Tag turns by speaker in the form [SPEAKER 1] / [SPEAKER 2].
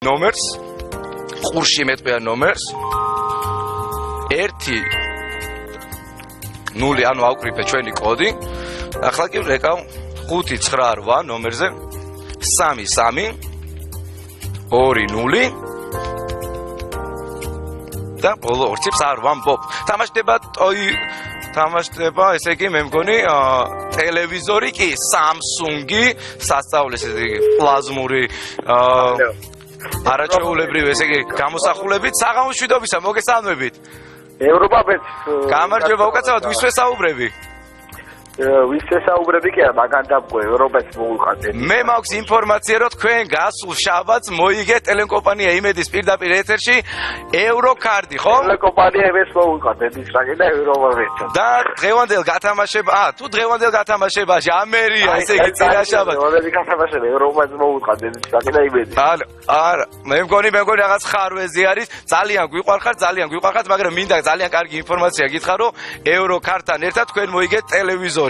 [SPEAKER 1] ნომერს, ყურში მეტყვიან ნომერს. 1 0 ანუ ავკრიფე ჩვენი კოდი. ახლა კი ვეკავ 598 ნომერზე 33 2 0 და ბოლო 2 ციფრს არ ვამბობ. თამაშდება, ესე იგი მე მგონი ტელევიზორი კი Samsung-ი, სასწაულის ესე იგი პლაზმური არაჩვეულებრივი ესე იგი გამოსახულებით საღამოს 7-ისა მოგესალმებით.
[SPEAKER 2] ევროპაბეთ.
[SPEAKER 1] გამარჯობა უკაცრავად ვის ვესაუბრები?
[SPEAKER 2] ვის ვესაუბრები კი არა, მაგან დაბგო ევროპას მოუყადეთ.
[SPEAKER 1] მე მაქვს ინფორმაცია, რომ თქვენ გასულ შაბათს მოიგეთ ტელეკომპანია იმედის პირდაპირ ეთერში ევროკარდი, ხო?
[SPEAKER 2] ტელეკომპანია იმედის მოუყადეთ ის რაკი და ევროპაბეთ.
[SPEAKER 1] და დღევანდელ გათამაშებაში, თუ დღევანდელ გათამაშებაში ამერია, ესე იგი წინა შაბათს.
[SPEAKER 2] დღევანდელი გათამაშება ევროპას მოუყადეთ ის რაკი და იმედის.
[SPEAKER 1] არა, მე მგონი რაღაც ხარვეზი არის, ძალიან გვიყვარხართ, მაგრამ მინდა ძალიან კარგი ინფორმაცია გითხრა, რომ ევროკართან ერთად თქვენ მოიგეთ ტელევიზორი.